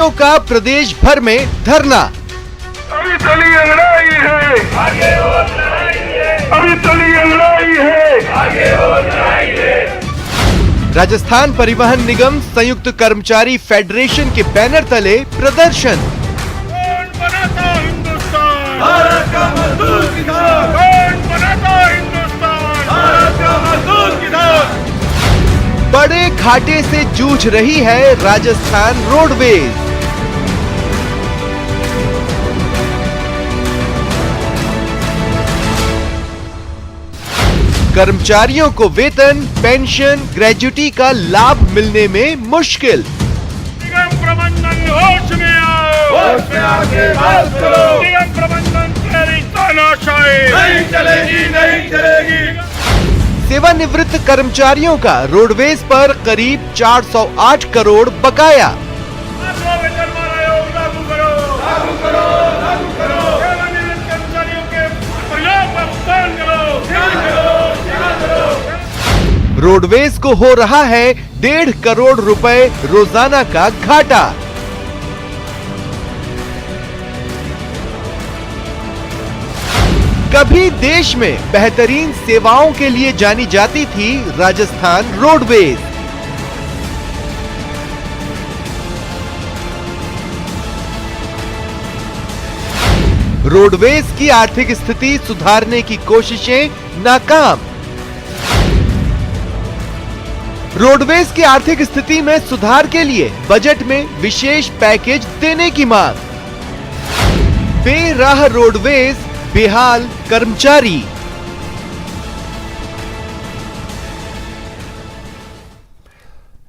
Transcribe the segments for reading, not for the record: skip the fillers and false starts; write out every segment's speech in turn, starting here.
का प्रदेश भर में धरना। अभी चली अंगड़ाई है, आगे और लड़ाई है। अभी चली अंगड़ाई है, आगे और लड़ाई है। राजस्थान परिवहन निगम संयुक्त कर्मचारी फेडरेशन के बैनर तले प्रदर्शन। कौन बनाता हिंदुस्तान? भारत का मजदूर किसान। कौन बनाता हिंदुस्तान? भारत का मजदूर किसान। बड़े घाटे से जूझ रही है राजस्थान रोडवेज। कर्मचारियों को वेतन, पेंशन, ग्रेजुटी का लाभ मिलने में मुश्किल। निगम प्रबंधन होश में आओ, होश में आके बात करो। निगम प्रबंधन तेरी तानाशाही नहीं चलेगी, नहीं चलेगी। सेवानिवृत्त कर्मचारियों का रोडवेज पर करीब 408 करोड़ बकाया। वेतन आयोग लागू करो, लागू करो, लागू करो। सेवानिवृत्त कर्मचारियों के परिणाम का भुगतान करो, करो। रोडवेज को हो रहा है 1.5 करोड़ रुपए रोजाना का घाटा। कभी देश में बेहतरीन सेवाओं के लिए जानी जाती थी राजस्थान रोडवेज। रोडवेज की आर्थिक स्थिति सुधारने की कोशिशें नाकाम। रोडवेज की आर्थिक स्थिति में सुधार के लिए बजट में विशेष पैकेज देने की मांग। बेराह रोडवेज, बेहाल कर्मचारी।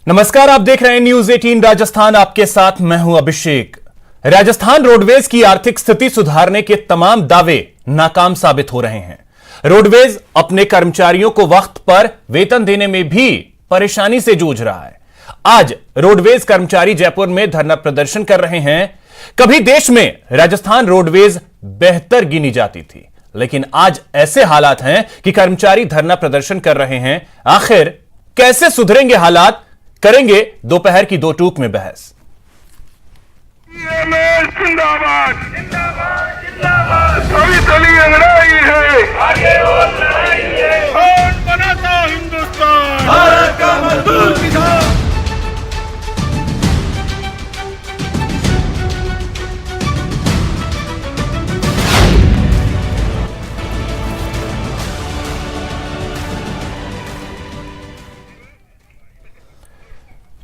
नमस्कार, आप देख रहे हैं न्यूज 18 राजस्थान। आपके साथ मैं हूं अभिषेक। राजस्थान रोडवेज की आर्थिक स्थिति सुधारने के तमाम दावे नाकाम साबित हो रहे हैं। रोडवेज अपने कर्मचारियों को वक्त पर वेतन देने में भी परेशानी से जूझ रहा है। आज रोडवेज कर्मचारी जयपुर में धरना प्रदर्शन कर रहे हैं। कभी देश में राजस्थान रोडवेज बेहतर गिनी जाती थी, लेकिन आज ऐसे हालात हैं कि कर्मचारी धरना प्रदर्शन कर रहे हैं। आखिर कैसे सुधरेंगे हालात, करेंगे दोपहर की दो टूक में बहस। जिंदाबाद, जिंदाबाद, जिंदाबाद। अभी चली अंगड़ाई है, आगे और लड़ाई है। कौन बनाता हिंदुस्तान? भारत का मजदूर किसान।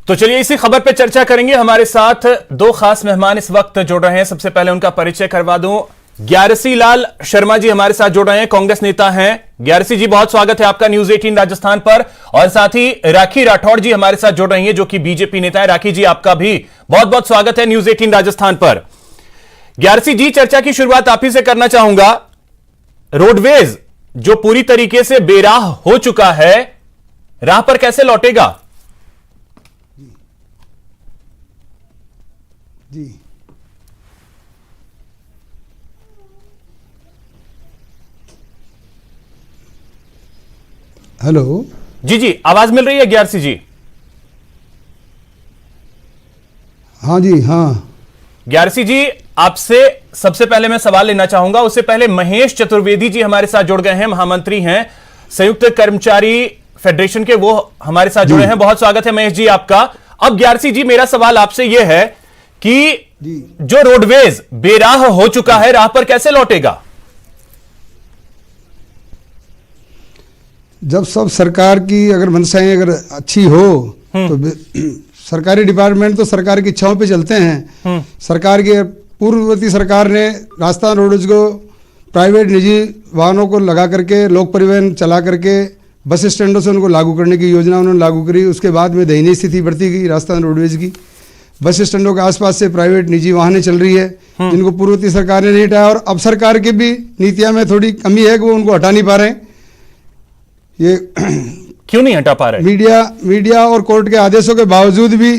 तो चलिए इसी खबर पर चर्चा करेंगे। हमारे साथ दो खास मेहमान इस वक्त जुड़ रहे हैं। सबसे पहले उनका परिचय करवा दूं। ग्यारसी लाल शर्मा जी हमारे साथ जुड़ रहे हैं, कांग्रेस नेता हैं। ग्यारसी जी, बहुत स्वागत है आपका न्यूज 18 राजस्थान पर। और साथ ही राखी राठौड़ जी हमारे साथ जुड़ रही हैं, जो कि बीजेपी नेता है। राखी जी, आपका भी बहुत बहुत स्वागत है न्यूज 18 राजस्थान पर। ग्यारसी जी, चर्चा की शुरुआत आप ही से करना चाहूंगा। रोडवेज जो पूरी तरीके से बेराह हो चुका है, राह पर कैसे लौटेगा? जी, हेलो जी जी, आवाज मिल रही है ग्यारसी जी? हाँ जी, हाँ। ग्यारसी जी, आपसे सबसे पहले मैं सवाल लेना चाहूंगा। उससे पहले महेश चतुर्वेदी जी हमारे साथ जुड़ गए हैं, महामंत्री हैं संयुक्त कर्मचारी फेडरेशन के, वो हमारे साथ जुड़े हैं। बहुत स्वागत है महेश जी आपका। अब ग्यारसी जी, मेरा सवाल आपसे यह है कि जो रोडवेज बेराह हो चुका है, राह पर कैसे लौटेगा? जब सब सरकार की अगर मंशाएं अगर अच्छी हो तो सरकारी डिपार्टमेंट तो सरकार की इच्छाओं पे चलते हैं। सरकार की पूर्ववर्ती सरकार ने राजस्थान रोडवेज को प्राइवेट निजी वाहनों को लगा करके, लोक परिवहन चला करके बस स्टैंडों से उनको लागू करने की योजना उन्होंने लागू करी। उसके बाद में दयनीय स्थिति बढ़ती गई राजस्थान रोडवेज की। बस स्टैंडों के आसपास से प्राइवेट निजी वाहनें चल रही है, जिनको पूर्ववर्ती सरकार ने नहीं हटाया। और अब सरकार की भी नीतियां में थोड़ी कमी है कि वो उनको हटा नहीं पा रहे हैं। ये क्यों नहीं हटा पा रहे? मीडिया और कोर्ट के आदेशों के बावजूद भी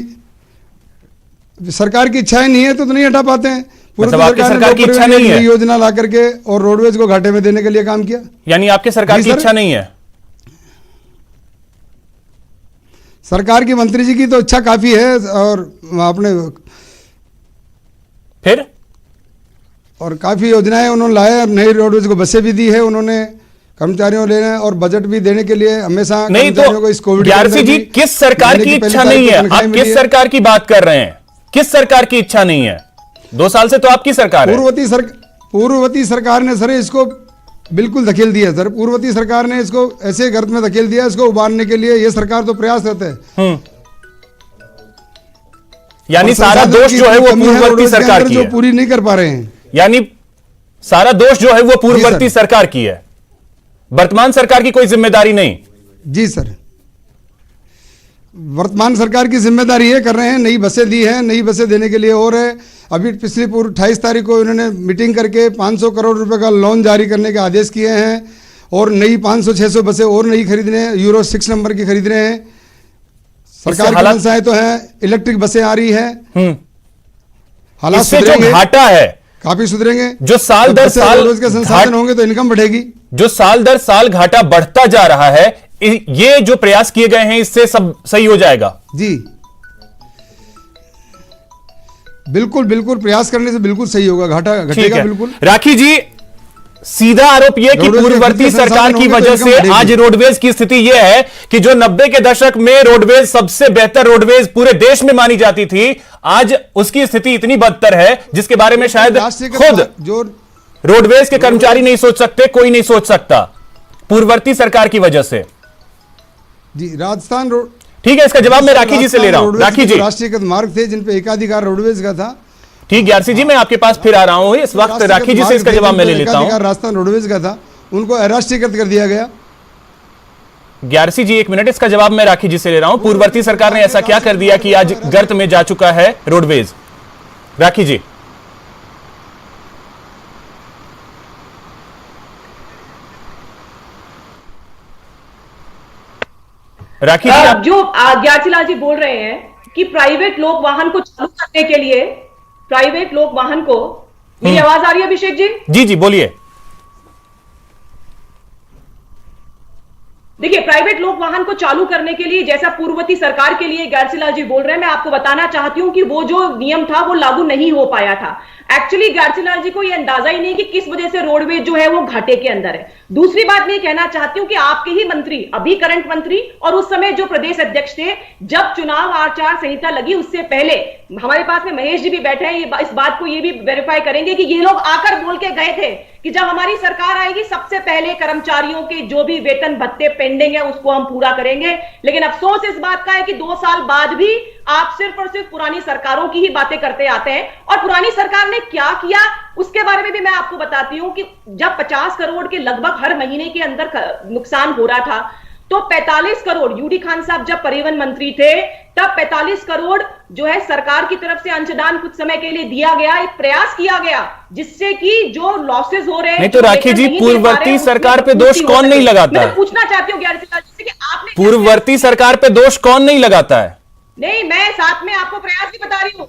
सरकार की इच्छाएं नहीं है तो नहीं हटा पाते हैं। मतलब आपकी सरकार की इच्छा नहीं है योजना ला करके और रोडवेज को घाटे में देने के लिए काम किया? यानी आपकी सरकार की इच्छा नहीं है? सरकार की मंत्री जी की तो इच्छा काफी है और अपने फिर और काफ़ी योजनाएं उन्होंने लाए, नई रोडवेज को बसें भी दी है उन्होंने कर्मचारियों लेने, और बजट भी देने के लिए हमेशा नहीं कर्मचारियों को इस तो कोविड के ग्यारसी अंदर जी, भी किस सरकार महीने की पहली इच्छा तारीख नहीं को है? तनख्वाहें आप मिली किस है। सरकार की बात कर रहे हैं? किस सरकार की इच्छा नहीं है? 2 साल से तो आपकी सरकार है। पूर्ववर्ती सरकार ने सर इसको बिल्कुल धकेल दिया सर। पूर्ववर्ती सरकार ने इसको ऐसे गर्त में धकेल दिया, इसको उबारने के लिए ये सरकार तो प्रयास करते हैं। यानी और सारा संसाधन दोष की जो है वो कमी पूर्ववर्ती रोडवेज के सरकार अंदर की जो है। पूरी नहीं कर पा रहे हैं। यानी सारा दोष जो है वो पूर्ववर्ती सर। सरकार की है, वर्तमान सरकार की कोई जिम्मेदारी नहीं। जी सर, वर्तमान सरकार की जिम्मेदारी ये कर रहे हैं, नई बसें दी हैं, नई बसें देने के लिए और है। अभी पिछली 28 तारीख को इन्होंने मीटिंग करके 500 करोड़ रुपए का लोन जारी करने के आदेश किए हैं, और नई 500-600 बसें और नई खरीदने हैं, यूरो 6 नंबर की खरीद रहे हैं। सरकार की मंशाएं तो है, इलेक्ट्रिक बसें आ रही है। हालात इससे जो सुधरेंगे, घाटा है, काफी सुधरेंगे। जो साल दर साल रोज के संसाधन होंगे तो इनकम बढ़ेगी। जो साल दर साल घाटा बढ़ता जा रहा है, ये जो प्रयास किए गए हैं इससे सब सही हो जाएगा। जी बिल्कुल बिल्कुल, प्रयास करने से बिल्कुल सही होगा, घाटा घटेगा बिल्कुल। राखी जी, सीधा आरोप यह कि पूर्ववर्ती सरकार की वजह से आज रोडवेज की स्थिति यह है कि जो 90 के दशक में रोडवेज सबसे बेहतर रोडवेज पूरे देश में मानी जाती थी, आज उसकी स्थिति इतनी बदतर है जिसके बारे में शायद खुद जो रोडवेज के कर्मचारी नहीं सोच सकते, कोई नहीं सोच सकता, पूर्ववर्ती सरकार की वजह से। जी राजस्थान रोड, ठीक है, इसका जवाब मैं राखी जी से ले रहा हूं। राखी जी, राष्ट्रीयकृत मार्ग थे जिन पे एकाधिकार रोडवेज का था। ठीक, ग्यारसी जी मैं आपके पास फिर आ रहा हूं। इस वक्त राखी जी से इसका जवाब मैं ले लेता हूं। राजस्थान रोडवेज का था, उनको अराष्ट्रीयकृत कर दिया गया। ग्यारसी जी 1 मिनट, इसका जवाब मैं राखी जी से ले रहा हूं। पूर्ववर्ती सरकार ने ऐसा क्या कर दिया कि आज गर्त में जा चुका है रोडवेज? राखी जी, राखी जी जो ग्यारसीलाल जी बोल रहे हैं कि प्राइवेट लोग वाहन को चालू करने के लिए, प्राइवेट लोग वाहन को, मेरी आवाज आ रही है अभिषेक जी? जी जी बोलिए। देखिए, प्राइवेट लोग वाहन को चालू करने के लिए जैसा पूर्ववर्ती सरकार के लिए ग्यारसीलाल जी बोल रहे हैं, मैं आपको बताना चाहती हूं कि वो जो नियम था वो लागू नहीं हो पाया था। एक्चुअली ग्यारसीलाल जी को ये अंदाजा ही नहीं कि किस वजह से रोडवेज जो है वो घाटे के अंदर है। दूसरी बात मैं कहना चाहती हूं कि आपके ही मंत्री, अभी करंट मंत्री और उस समय जो प्रदेश अध्यक्ष थे, जब चुनाव आचार संहिता लगी उससे पहले हमारे पास में महेश जी भी बैठे हैं, इस बात को ये भी वेरीफाई करेंगे कि ये लोग आकर बोल के गए थे कि जब हमारी सरकार आएगी सबसे पहले कर्मचारियों के जो भी वेतन भत्ते पेंडिंग है उसको हम पूरा करेंगे। लेकिन अफसोस इस बात का है कि 2 साल बाद भी आप सिर्फ और सिर्फ पुरानी सरकारों की ही बातें करते आते हैं। और पुरानी सरकार ने क्या किया उसके बारे में भी मैं आपको बताती हूं कि जब 50 करोड़ के लगभग हर महीने के अंदर नुकसान हो रहा था, तो 45 करोड़ यूडी खान साहब जब परिवहन मंत्री थे तब 45 करोड़ जो है सरकार की तरफ से अंशदान कुछ समय के लिए दिया गया, एक प्रयास किया गया जिससे कि जो लॉसेस हो रहे हैं। नहीं तो राखी जी, पूर्ववर्ती सरकार पे दोष कौन नहीं लगाता है? मैं पूछना चाहती हूँ ग्यारसीलाल जी से कि आपने पूर्ववर्ती सरकार पे दोष कौन नहीं लगाता है? नहीं, मैं साथ में आपको प्रयास भी बता रही हूँ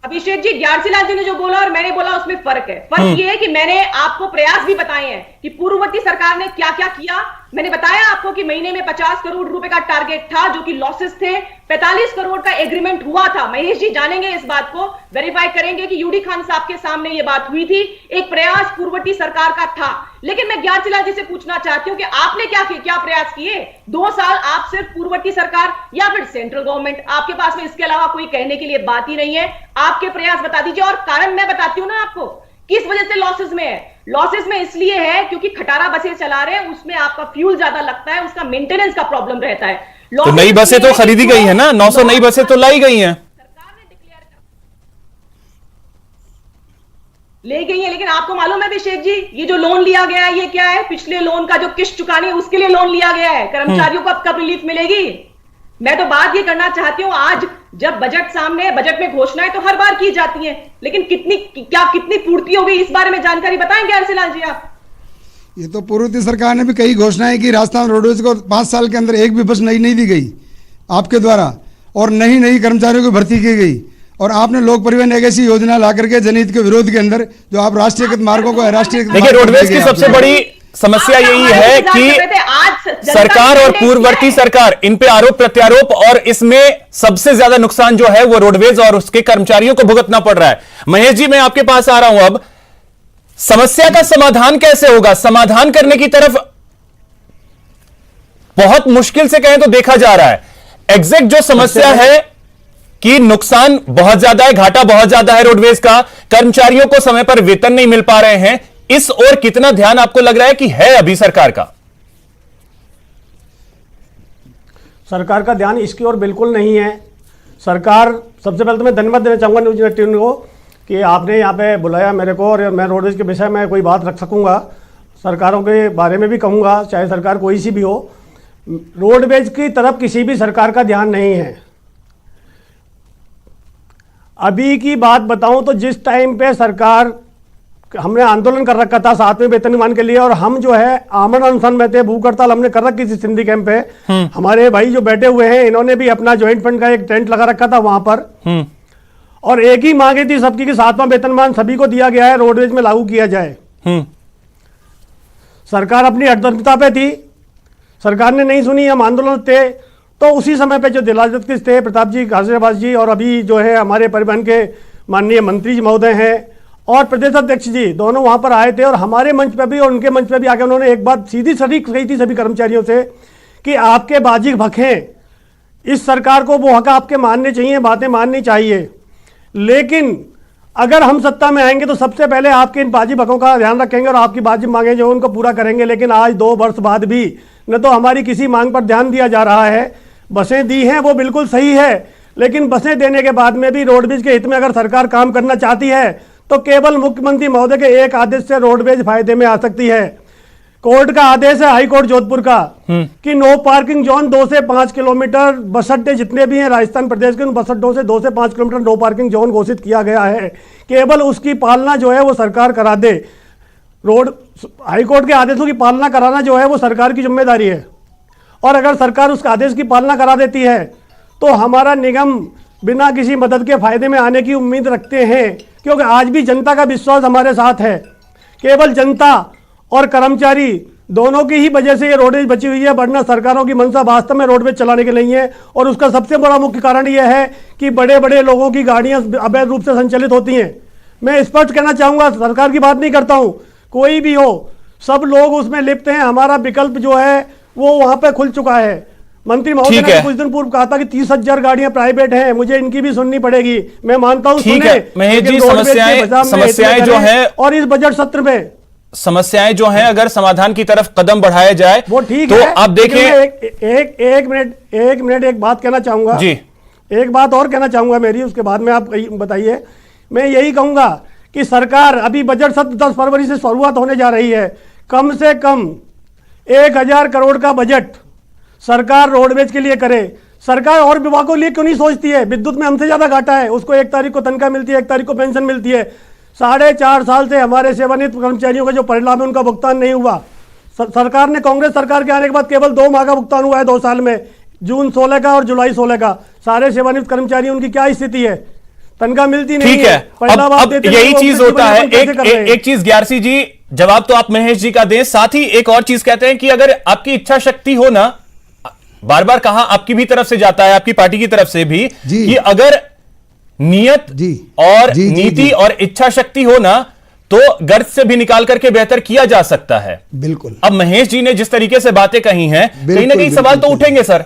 अभिषेक जी, ग्यारसीलाल जी ने जो बोला और मैंने बोला उसमें फर्क है। फर्क ये है कि मैंने आपको प्रयास भी बताए हैं कि पूर्ववर्ती सरकार ने क्या क्या किया। मैंने बताया आपको कि महीने में 50 करोड़ रुपए का टारगेट था जो कि लॉसेस थे, 45 करोड़ का एग्रीमेंट हुआ था। महेश जी जानेंगे इस बात को, वेरीफाई करेंगे कि यूडी खान साहब के सामने ये बात हुई थी। एक प्रयास पूर्ववर्ती सरकार का था। लेकिन मैं ग्यारसीलाल जी से पूछना चाहती हूं कि आपने क्या प्रयास किए? 2 साल आप सिर्फ पूर्ववर्ती सरकार या फिर सेंट्रल गवर्नमेंट, आपके पास में इसके अलावा कोई कहने के लिए बात ही नहीं है। आपके प्रयास बता दीजिए। और कारण मैं बताती हूं ना आपको किस वजह से लॉसेस में है। लॉसेस में इसलिए है क्योंकि खटारा बसें चला रहे हैं, उसमें आपका फ्यूल ज्यादा लगता है, उसका मेंटेनेंस का प्रॉब्लम रहता है। तो नई बसें तो खरीदी गई है ना, 900 नई बसें तो लाई गई हैं, सरकार ने डिक्लेयर ले गई है। लेकिन आपको मालूम है अभिषेक जी, ये जो लोन लिया गया है ये क्या है? पिछले लोन का जो किस्त चुकानी है उसके लिए लोन लिया गया है। कर्मचारियों को अब कब रिलीफ मिलेगी? मैं तो बात ये करना चाहती हूं, आज जब बजट सामने है, बजट में घोषणाएं तो हर बार की जाती हैं, लेकिन कितनी पूर्ति हो गई इस बारे में जानकारी बताएं ग्यारसीलाल जी आप। ये तो पूर्ववर्ती सरकार ने भी कई घोषणाएं की। राजस्थान रोडवेज को 5 साल के अंदर एक भी बस नई नहीं दी गई आपके द्वारा, और नई कर्मचारियों की भर्ती की गई। और आपने लोक परिवहन एक ऐसी योजना ला करके जनहित के विरोध के अंदर जो आप राष्ट्रीयकृत मार्गों को अराष्ट्रीयकृत, देखिए रोडवेज की सबसे बड़ी समस्या यही है कि सरकार और पूर्ववर्ती सरकार, इन पे आरोप प्रत्यारोप, और इसमें सबसे ज्यादा नुकसान जो है वो रोडवेज और उसके कर्मचारियों को भुगतना पड़ रहा है। महेश जी, मैं आपके पास आ रहा हूं। अब समस्या का समाधान कैसे होगा? समाधान करने की तरफ बहुत मुश्किल से कहें तो देखा जा रहा है। एग्जैक्ट जो समस्या है कि नुकसान बहुत ज्यादा है, घाटा बहुत ज्यादा है रोडवेज का, कर्मचारियों को समय पर वेतन नहीं मिल पा रहे हैं, इस ओर कितना ध्यान आपको लग रहा है कि है अभी सरकार का? सरकार का ध्यान इसकी ओर बिल्कुल नहीं है। सरकार, सबसे पहले तो मैं धन्यवाद देना चाहूंगा न्यूज 18 को कि आपने यहाँ पे बुलाया मेरे को, और मैं रोडवेज के विषय में कोई बात रख सकूंगा, सरकारों के बारे में भी कहूंगा, चाहे सरकार कोई सी भी हो। रोडवेज की तरफ किसी भी सरकार का ध्यान नहीं है। अभी की बात बताऊं तो जिस टाइम पे सरकार, हमने आंदोलन कर रखा था 7वें वेतनमान के लिए, और हम जो है आमरण अनशन में थे, भूख हड़ताल हमने कर रखी थी सिंधी कैंप पे। हमारे भाई जो बैठे हुए हैं, इन्होंने भी अपना ज्वाइंट फंड का एक टेंट लगा रखा था वहां पर, और एक ही मांगे थी सबकी कि 7वां वेतनमान सभी को दिया गया है, रोडवेज में लागू किया जाए। सरकार अपनी अड़दर्मिता पे थी, सरकार ने नहीं सुनी, हम आंदोलन थे। तो उसी समय पे जो दिलाजत किस थे, प्रताप जी, गाजियाबाद जी, और अभी जो है हमारे परिवहन के माननीय मंत्री जी महोदय हैं और प्रदेश अध्यक्ष जी, दोनों वहां पर आए थे, और हमारे मंच पे भी और उनके मंच पे भी आके उन्होंने एक बात सीधी सटीक कही थी सभी कर्मचारियों से कि आपके बाजी भखें, इस सरकार को वो हक आपके मानने चाहिए, बातें माननी चाहिए, लेकिन अगर हम सत्ता में आएंगे तो सबसे पहले आपके इन बाजी भकों का ध्यान रखेंगे और आपकी बाजी मांगे जो उनको पूरा करेंगे। लेकिन आज 2 वर्ष बाद भी न तो हमारी किसी मांग पर ध्यान दिया जा रहा है। बसें दी हैं वो बिल्कुल सही है, लेकिन बसें देने के बाद में भी रोडवेज के हित में अगर सरकार काम करना चाहती है तो केवल मुख्यमंत्री महोदय के एक आदेश से रोडवेज फायदे में आ सकती है। कोर्ट का आदेश है, हाई कोर्ट जोधपुर का, कि नो पार्किंग जोन 2 से 5 किलोमीटर, बस अड्डे जितने भी हैं राजस्थान प्रदेश के, उन बस अड्डों से 2 से 5 किलोमीटर नो पार्किंग जोन घोषित किया गया है। केवल उसकी पालना जो है वो सरकार करा दे। हाई कोर्ट के आदेशों की पालना कराना जो है वो सरकार की जिम्मेदारी है, और अगर सरकार उसके आदेश की पालना करा देती है तो हमारा निगम बिना किसी मदद के फायदे में आने की उम्मीद रखते हैं, क्योंकि आज भी जनता का विश्वास हमारे साथ है। केवल जनता और कर्मचारी दोनों की ही वजह से ये रोडवेज बची हुई है, वरना सरकारों की मंशा वास्तव में रोडवेज चलाने के नहीं है। और उसका सबसे बड़ा मुख्य कारण यह है कि बड़े बड़े लोगों की गाड़ियां अवैध रूप से संचालित होती हैं। मैं स्पष्ट कहना चाहूँगा, सरकार की बात नहीं करता हूँ, कोई भी हो, सब लोग उसमें लिप्त हैं। हमारा विकल्प जो है वो वहाँ पे खुल चुका है। मंत्री महोदय ने कुछ दिन पूर्व कहा था कि 30,000 गाड़ियां प्राइवेट हैं, मुझे इनकी भी सुननी पड़ेगी। मैं मानता हूं, ठीक है महेश जी, समस्याएं जो है, और इस बजट सत्र में समस्याएं जो हैं अगर समाधान की तरफ कदम बढ़ाया जाए वो ठीक तो है। आप देखें, एक मिनट एक बात कहना चाहूंगा जी, एक बात और कहना चाहूंगा मेरी, उसके बाद में आप बताइए। मैं यही कहूंगा कि सरकार, अभी बजट सत्र 10 फरवरी से शुरुआत होने जा रही है, कम से कम 1,000 करोड़ का बजट सरकार रोडवेज के लिए करे। सरकार और विभागों के लिए क्यों नहीं सोचती है? विद्युत में हमसे ज्यादा घाटा है, उसको 1 तारीख को तनख्वाह मिलती है, 1 तारीख को पेंशन मिलती है। 4.5 साल से हमारे सेवानिवृत्त कर्मचारियों का जो परिणाम है उनका भुगतान नहीं हुआ। सरकार ने, कांग्रेस सरकार के आने के बाद केवल 2 माह का भुगतान हुआ है 2 साल में, जून 16 का और जुलाई 16 का। सारे सेवानिवृत्त कर्मचारी, उनकी क्या स्थिति है? तनख्वाह मिलती नहीं है। अब यही चीज होता है। एक चीज ग्यारसी जी, जवाब तो आप महेश जी का दें, साथ ही एक और चीज कहते हैं कि अगर आपकी इच्छा शक्ति हो ना, बार बार कहा आपकी भी तरफ से जाता है, आपकी पार्टी की तरफ से भी, कि अगर नियत और नीति और इच्छा शक्ति हो ना तो गर्त से भी निकाल करके बेहतर किया जा सकता है। बिल्कुल। अब महेश जी ने जिस तरीके से बातें कही हैं, कहीं ना कहीं सवाल तो उठेंगे सर।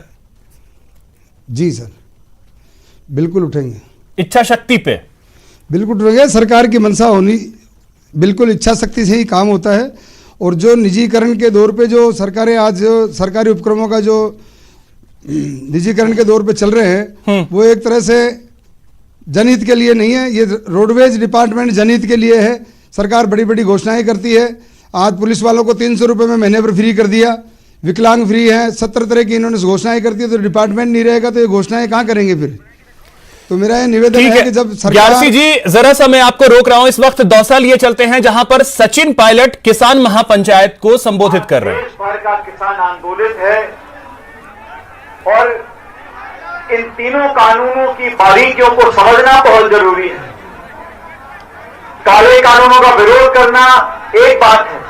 जी सर, बिल्कुल उठेंगे। इच्छा शक्ति पे बिल्कुल उठेंगे। सरकार की मंशा होनी, बिल्कुल इच्छा शक्ति से ही काम होता है। और जो निजीकरण के दौर पे जो सरकारें आज सरकारी उपक्रमों का जो निजीकरण के दौर पे चल रहे हैं, वो एक तरह से जनहित के लिए नहीं है। ये रोडवेज डिपार्टमेंट जनहित के लिए है। सरकार बड़ी बड़ी घोषणाएं करती है। आज पुलिस वालों को 300 रुपये में महीने पर फ्री कर दिया, विकलांग फ्री है, 17 तरह की इन्होंने घोषणाएं करती है। तो डिपार्टमेंट नहीं रहेगा तो ये घोषणाएं कहाँ करेंगे फिर? तो मेरा ये निवेदन है कि जब सरकार... ग्यारसी जी, जरा सा मैं आपको रोक रहा हूं, इस वक्त दौसा लिए चलते हैं जहां पर सचिन पायलट किसान महापंचायत को संबोधित कर रहे हैं। देश भर का किसान आंदोलित है और इन तीनों कानूनों की बारीकियों को समझना बहुत जरूरी है। काले कानूनों का विरोध करना एक बात है,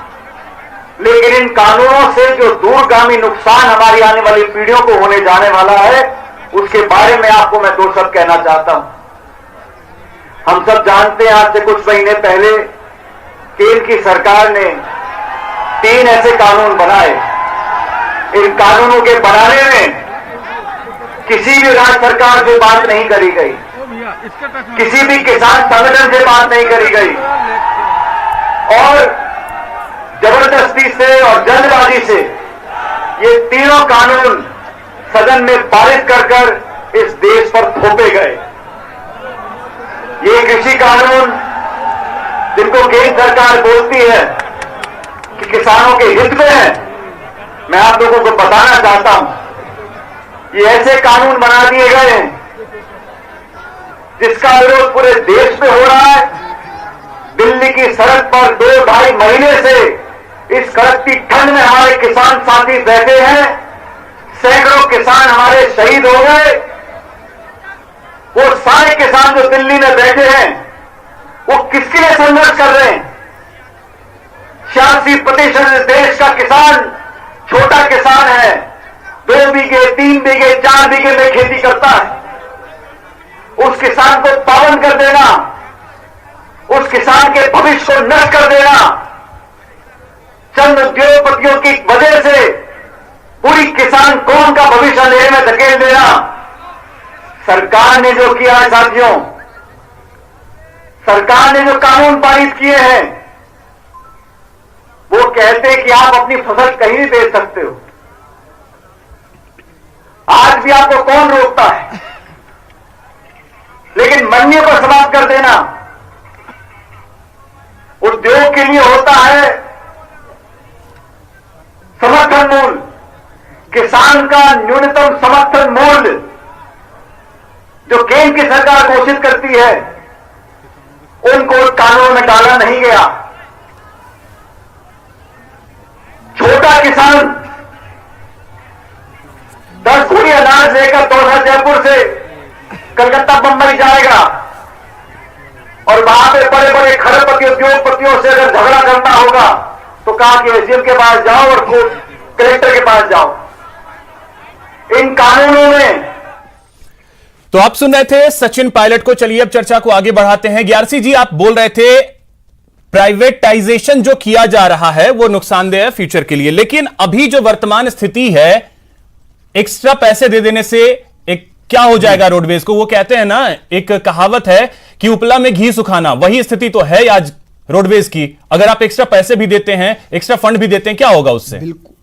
लेकिन इन कानूनों से जो दूरगामी नुकसान हमारी आने वाली पीढ़ियों को होने जाने वाला है, उसके बारे में आपको मैं 2 शब्द कहना चाहता हूं। हम सब जानते हैं, आज से कुछ महीने पहले केंद्र की सरकार ने 3 ऐसे कानून बनाए। इन कानूनों के बनाने में किसी भी राज्य सरकार से बात नहीं करी गई, किसी भी किसान संगठन से बात नहीं करी गई, और जबरदस्ती से और जल्दबाजी से ये तीनों कानून सदन में पारित कर इस देश पर थोपे गए। ये कृषि कानून, जिनको केंद्र सरकार बोलती है कि किसानों के हित में है, मैं आप लोगों को बताना चाहता हूं, ये ऐसे कानून बना दिए गए हैं जिसका विरोध पूरे देश में हो रहा है। दिल्ली की सड़क पर 2-2.5 महीने से इस कड़कती ठंड में हमारे किसान साथी बैठे हैं। सैकड़ों किसान हमारे शहीद हो गए। वो सारे किसान जो दिल्ली में बैठे हैं, वो किसके लिए संघर्ष कर रहे हैं? 86% देश का किसान छोटा किसान है, 2 बीघे, 3 बीघे, 4 बीघे में खेती करता है। उस किसान को पाबंद कर देना, उस किसान के भविष्य को नष्ट कर देना, चंद उद्योगपतियों की वजह से पूरी किसान कौम का भविष्य अंधेरे में धकेल देना, सरकार ने जो किया है साथियों, सरकार ने जो कानून पारित किए हैं, वो कहते हैं कि आप अपनी फसल कहीं भी बेच सकते हो। आज भी आपको कौन रोकता है? लेकिन मंडियों को समाप्त कर देना उद्योग के लिए होता है समर्थन मूल्य, किसान का न्यूनतम समर्थन मूल्य जो केंद्र की सरकार घोषित करती है, उनको कानून में डाला नहीं गया। छोटा किसान 10 बोरी अनाज लेकर दौसा जयपुर से कलकत्ता बंबई जाएगा, और वहां पे बड़े बड़े खरबपति उद्योगपतियों से अगर झगड़ा करना होगा तो कहा कि एसडीएम के पास जाओ और कलेक्टर के पास जाओ। इन कानूनों में तो आप सुन रहे थे सचिन पायलट को। चलिए अब चर्चा को आगे बढ़ाते हैं। ग्यारसी जी, आप बोल रहे थे प्राइवेटाइजेशन जो किया जा रहा है वो नुकसानदेह है फ्यूचर के लिए, लेकिन अभी जो वर्तमान स्थिति है, एक्स्ट्रा पैसे दे देने से एक क्या हो जाएगा रोडवेज को? वो कहते हैं ना, एक कहावत है कि उपला में घी सुखाना, वही स्थिति तो है आज रोडवेज की। अगर आप एक्स्ट्रा पैसे भी देते हैं, एक्स्ट्रा फंड भी देते हैं, क्या होगा उससे? बिल्कुल,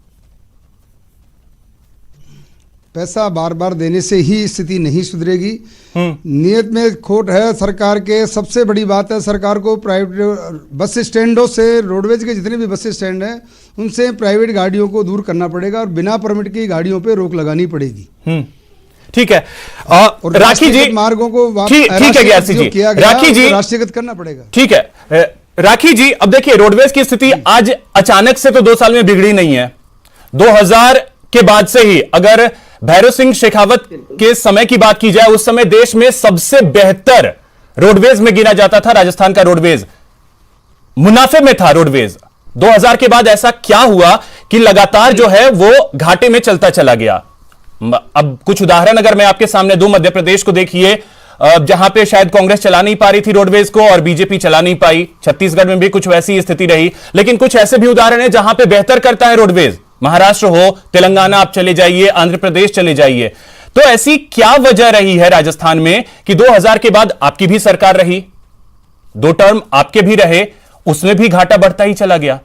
पैसा बार बार देने से ही स्थिति नहीं सुधरेगी। नियत में खोट है सरकार के। सबसे बड़ी बात है, सरकार को प्राइवेट बस स्टैंडों से, रोडवेज के जितने भी बस स्टैंड हैं, उनसे प्राइवेट गाड़ियों को दूर करना पड़ेगा और बिना परमिट की गाड़ियों पे रोक लगानी पड़ेगी। ठीक है। राखी जी, मार्गों को ठीक है ग्यारसी जी, राखी जी राष्ट्रीयकृत करना पड़ेगा। ठीक है राखी जी, अब देखिए रोडवेज की स्थिति आज अचानक से तो 2 साल में बिगड़ी नहीं है। 2000 के बाद से ही, अगर भैरव सिंह शेखावत के समय की बात की जाए, उस समय देश में सबसे बेहतर रोडवेज में गिना जाता था राजस्थान का रोडवेज, मुनाफे में था रोडवेज। 2000 के बाद ऐसा क्या हुआ कि लगातार जो है वो घाटे में चलता चला गया? अब कुछ उदाहरण अगर मैं आपके सामने दूं, मध्य प्रदेश को देखिए, जहां पे शायद कांग्रेस चला नहीं पा रही थी रोडवेज को और बीजेपी चला नहीं पाई। छत्तीसगढ़ में भी कुछ वैसी स्थिति रही, लेकिन कुछ ऐसे भी उदाहरण है जहां पे बेहतर करता है रोडवेज। महाराष्ट्र हो, तेलंगाना आप चले जाइए, आंध्र प्रदेश चले जाइए। तो ऐसी क्या वजह रही है राजस्थान में कि 2000 के बाद आपकी भी सरकार रही, 2 टर्म आपके भी रहे, उसमें भी घाटा बढ़ता ही चला गया?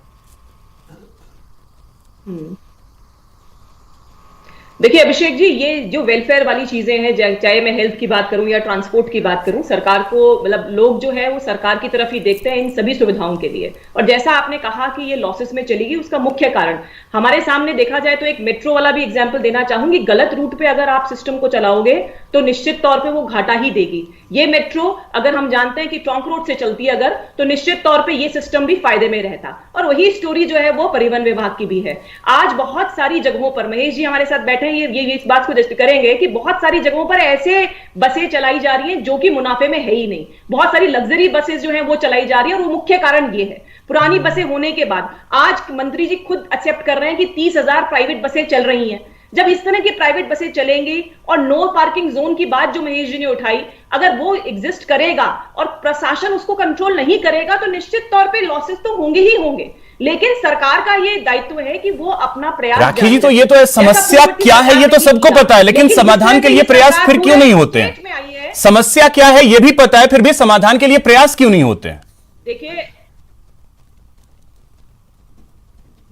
देखिए अभिषेक जी, ये जो वेलफेयर वाली चीजें हैं, चाहे मैं हेल्थ की बात करूं या ट्रांसपोर्ट की बात करूं, सरकार को मतलब लोग जो है वो सरकार की तरफ ही देखते हैं इन सभी सुविधाओं के लिए। और जैसा आपने कहा कि ये लॉसेस में चली गई, उसका मुख्य कारण हमारे सामने देखा जाए तो एक मेट्रो वाला भी एग्जाम्पल देना चाहूंगी। गलत रूट पे अगर आप सिस्टम को चलाओगे तो निश्चित तौर पर वो घाटा ही देगी। ये मेट्रो अगर हम जानते हैं कि ट्रंक रोड से चलती है अगर, तो निश्चित तौर पर ये सिस्टम भी फायदे में रहता। और वही स्टोरी जो है वो परिवहन विभाग की भी है। आज बहुत सारी जगहों पर, महेश जी हमारे साथ बैठे ये इस बात को जस्ट करेंगे कि बहुत सारी जगहों पर ऐसे बसें चलाई जा रही हैं जो कि मुनाफे में है ही नहीं। बहुत सारी लग्जरी बसेस जो हैं वो चलाई जा रही है, और वो मुख्य कारण ये है। पुरानी बसें होने के बाद आज मंत्री जी खुद एक्सेप्ट कर रहे हैं कि 30,000 प्राइवेट बसें चल रही हैं। जब इस तरह की प्राइवेट बसें चलेंगी और नो पार्किंग जोन की बात जो महेश जी ने उठाई, अगर वो एग्जिस्ट करेगा और प्रशासन उसको कंट्रोल नहीं करेगा तो निश्चित तौर पे लॉसेस तो होंगे ही होंगे। लेकिन सरकार का ये दायित्व है कि वो अपना प्रयास। राखी जी, तो ये तो समस्या क्या है ये तो सबको पता है, लेकिन समाधान के लिए प्रयास फिर क्यों नहीं होते हैं? समस्या क्या है ये भी पता है, फिर भी समाधान के लिए प्रयास क्यों नहीं होते हैं? देखिए,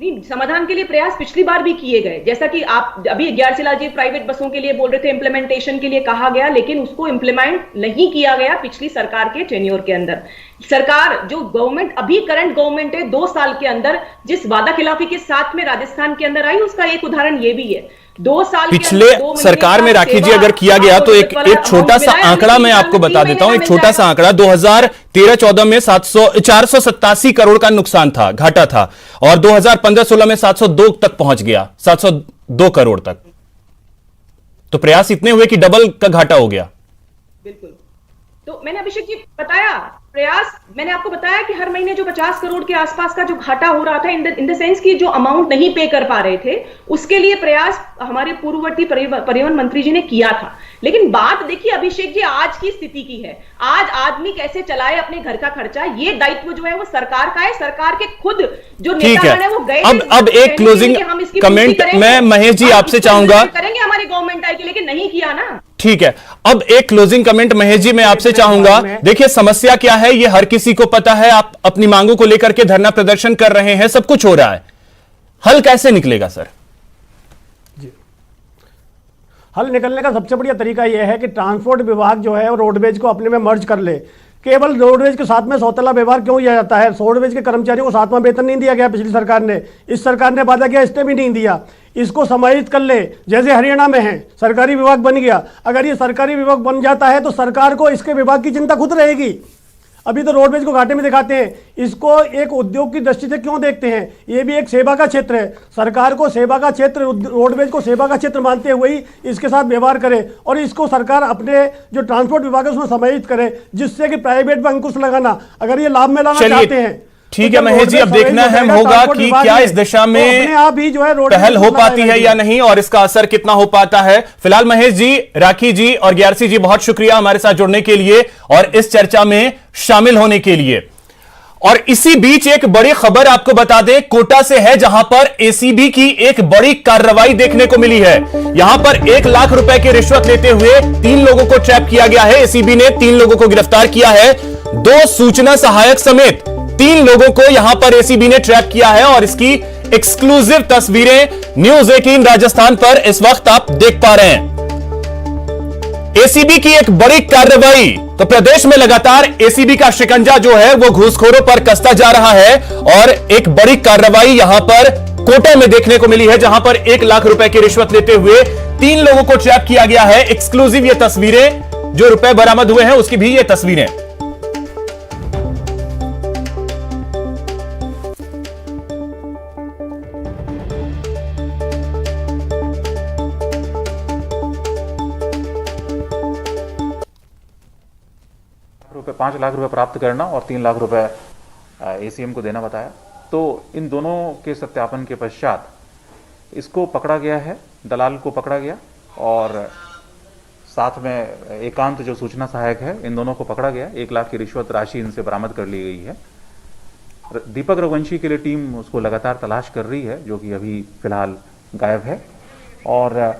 नहीं, समाधान के लिए प्रयास पिछली बार भी किए गए, जैसा कि आप अभी ग्यारसीलाल जी प्राइवेट बसों के लिए बोल रहे थे, इंप्लीमेंटेशन के लिए कहा गया, लेकिन उसको इंप्लीमेंट नहीं किया गया पिछली सरकार के टेन्योर के अंदर। सरकार जो गवर्नमेंट अभी करंट गवर्नमेंट है, 2 साल के अंदर जिस वादा खिलाफी के साथ में राजस्थान के अंदर आई, उसका एक उदाहरण ये भी है। 2 साल पिछले सरकार में राखी जी अगर किया गया तो एक छोटा सा आंकड़ा मैं आपको बता देता हूं, एक छोटा सा आंकड़ा 2013-14 में 487 करोड़ का नुकसान था, घाटा था, और 2015-16 में 702 तक पहुंच गया, 702 करोड़ तक। तो प्रयास इतने हुए कि डबल का घाटा हो गया। बिल्कुल, तो मैंने अभिषेक जी बताया प्रयास, मैंने आपको बताया कि हर महीने जो 50 करोड़ के आसपास का जो घाटा हो रहा था, इन द सेंस की जो अमाउंट नहीं पे कर पा रहे थे, उसके लिए प्रयास हमारे पूर्ववर्ती परिवहन मंत्री जी ने किया था। लेकिन बात देखिए अभिषेक जी आज की स्थिति की है, आज आदमी कैसे चलाए अपने घर का खर्चा, ये दायित्व जो है वो सरकार का है। सरकार के खुद जो नेतागण है वो गए। अब एक क्लोजिंग कमेंट मैं महेश जी आपसे चाहूंगा, करेंगे हमारी गवर्नमेंट आएगी, लेकिन नहीं किया ना। ठीक है, अब एक क्लोजिंग कमेंट महेश जी मैं आपसे चाहूंगा। देखिए समस्या क्या है ये हर किसी को पता है, आप अपनी मांगों को लेकर के धरना प्रदर्शन कर रहे हैं, सब कुछ हो रहा है, हल कैसे निकलेगा सर? जी, हल निकलने का सबसे बढ़िया तरीका यह है कि ट्रांसपोर्ट विभाग जो है वो रोडवेज को अपने में मर्ज कर ले। केवल रोडवेज के साथ में सौतेला व्यवहार क्यों किया जाता है? रोडवेज के कर्मचारियों को 7वां वेतन नहीं दिया गया पिछली सरकार ने, इस सरकार ने वादा किया, इसने भी नहीं दिया। इसको समाहित कर ले, जैसे हरियाणा में है सरकारी विभाग बन गया। अगर ये सरकारी विभाग बन जाता है तो सरकार को इसके विभाग की चिंता खुद रहेगी। अभी तो रोडवेज को घाटे में दिखाते हैं, इसको एक उद्योग की दृष्टि से क्यों देखते हैं? ये भी एक सेवा का क्षेत्र है, सरकार को सेवा का क्षेत्र, रोडवेज को सेवा का क्षेत्र मानते हुए ही इसके साथ व्यवहार करे, और इसको सरकार अपने जो ट्रांसपोर्ट विभाग है उसमें समाहित करे, जिससे कि प्राइवेट में अंकुश लगाना, अगर ये लाभ में लाना चाहते हैं। ठीक है महेश जी, अब देखना है होगा कि क्या इस दिशा में आप ही जो है पहल हो पाती है या नहीं, और इसका असर कितना हो पाता है। फिलहाल महेश जी, राखी जी और ग्यारसी जी बहुत शुक्रिया हमारे साथ जुड़ने के लिए और इस चर्चा में शामिल होने के लिए। और इसी बीच एक बड़ी खबर आपको बता दें, कोटा से है, जहां पर एसीबी की एक बड़ी कार्रवाई देखने को मिली है। यहां पर 1 लाख रुपए की रिश्वत लेते हुए 3 लोगों को ट्रैप किया गया है। एसीबी ने 3 लोगों को गिरफ्तार किया है, 2 सूचना सहायक समेत 3 लोगों को यहां पर एसीबी ने ट्रैप किया है, और इसकी एक्सक्लूसिव तस्वीरें न्यूज 18 राजस्थान पर इस वक्त आप देख पा रहे हैं। एसीबी की एक बड़ी कार्रवाई, तो प्रदेश में लगातार एसीबी का शिकंजा जो है वो घूसखोरों पर कसता जा रहा है, और एक बड़ी कार्रवाई यहां पर कोटा में देखने को मिली है, जहां पर 1 लाख रुपए की रिश्वत लेते हुए 3 लोगों को ट्रैप किया गया है। एक्सक्लूसिव ये तस्वीरें, जो रुपए बरामद हुए हैं उसकी भी ये तस्वीरें। रुपए 5 लाख रुपए प्राप्त करना और 3 लाख रुपए एसीएम को देना बताया। तो इन दोनों के सत्यापन के पश्चात इसको पकड़ा गया है, दलाल को पकड़ा गया, और साथ में एकांत जो सूचना सहायक है, इन दोनों को पकड़ा गया। 1 लाख की रिश्वत राशि इनसे बरामद कर ली गई है। दीपक रघुवंशी के लिए टीम उसको लगातार तलाश कर रही है, जो कि अभी फिलहाल गायब है, और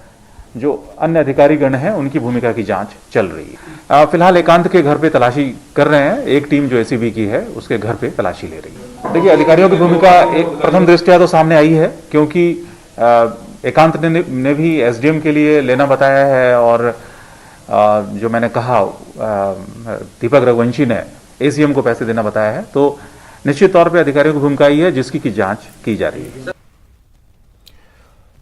जो अन्य अधिकारीगण हैं उनकी भूमिका की जांच चल रही है। फिलहाल एकांत के घर पे तलाशी कर रहे हैं, एक टीम जो एसीबी की है उसके घर पे तलाशी ले रही है। देखिए, अधिकारियों की भूमिका एक प्रथम दृष्टया तो सामने आई है, क्योंकि एकांत ने भी एसडीएम के लिए लेना बताया है, और जो मैंने कहा दीपक रघुवंशी ने एसीएम को पैसे देना बताया है। तो निश्चित तौर पे अधिकारियों की भूमिका ही है, जिसकी की जांच की जा रही है।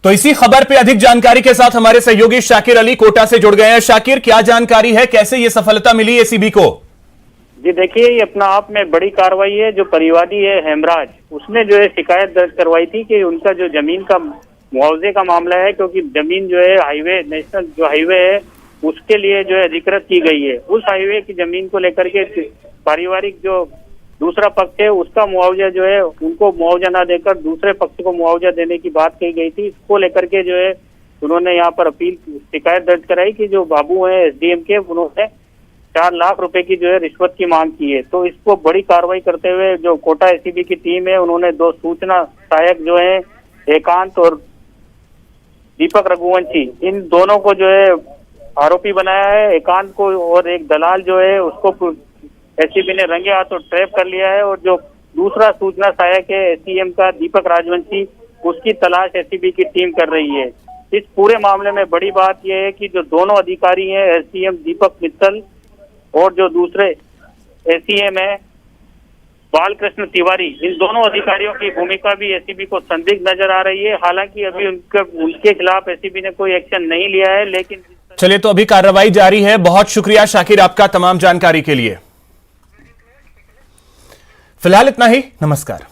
तो इसी खबर पे अधिक जानकारी के साथ हमारे सहयोगी शाकिर अली कोटा से जुड़ गए हैं। शाकिर, क्या जानकारी है, कैसे ये सफलता मिली एसीबी को? जी देखिए, ये अपना आप में बड़ी कार्रवाई है। जो परिवादी है हेमराज, उसने जो है शिकायत दर्ज करवाई थी कि उनका जो जमीन का मुआवजे का मामला है, क्योंकि जमीन जो है हाईवे, नेशनल जो हाईवे है उसके लिए जो है अधिकृत की गई है। उस हाईवे की जमीन को लेकर के पारिवारिक जो दूसरा पक्ष है उसका मुआवजा जो है उनको मुआवजा ना देकर दूसरे पक्ष को मुआवजा देने की बात कही गई थी। इसको लेकर के जो है उन्होंने यहाँ पर शिकायत दर्ज कराई कि जो बाबू हैं एसडीएम के, उन्होंने 4 लाख रुपए की जो है रिश्वत की मांग की है। तो इसको बड़ी कार्रवाई करते हुए जो कोटा एसीबी की टीम है उन्होंने 2 सूचना सहायक जो है एकांत और दीपक रघुवंशी, इन दोनों को जो है आरोपी बनाया है। एकांत को और एक दलाल जो है उसको एसीबी ने रंगे हाथों ट्रैप कर लिया है और जो दूसरा सूचना सहायक है एसडीएम का दीपक राजवंशी, उसकी तलाश एसीबी की टीम कर रही है। इस पूरे मामले में बड़ी बात यह है कि जो दोनों अधिकारी हैं एसडीएम दीपक मित्तल और जो दूसरे एसीएम है बालकृष्ण तिवारी, इन दोनों अधिकारियों की भूमिका भी एसीबी को संदिग्ध नजर आ रही है। हालांकि अभी उनके खिलाफ एसीबी ने कोई एक्शन नहीं लिया है, लेकिन चलिए तो अभी कार्रवाई जारी है। बहुत शुक्रिया शाकिर आपका तमाम जानकारी के लिए। फिलहाल इतना ही, नमस्कार।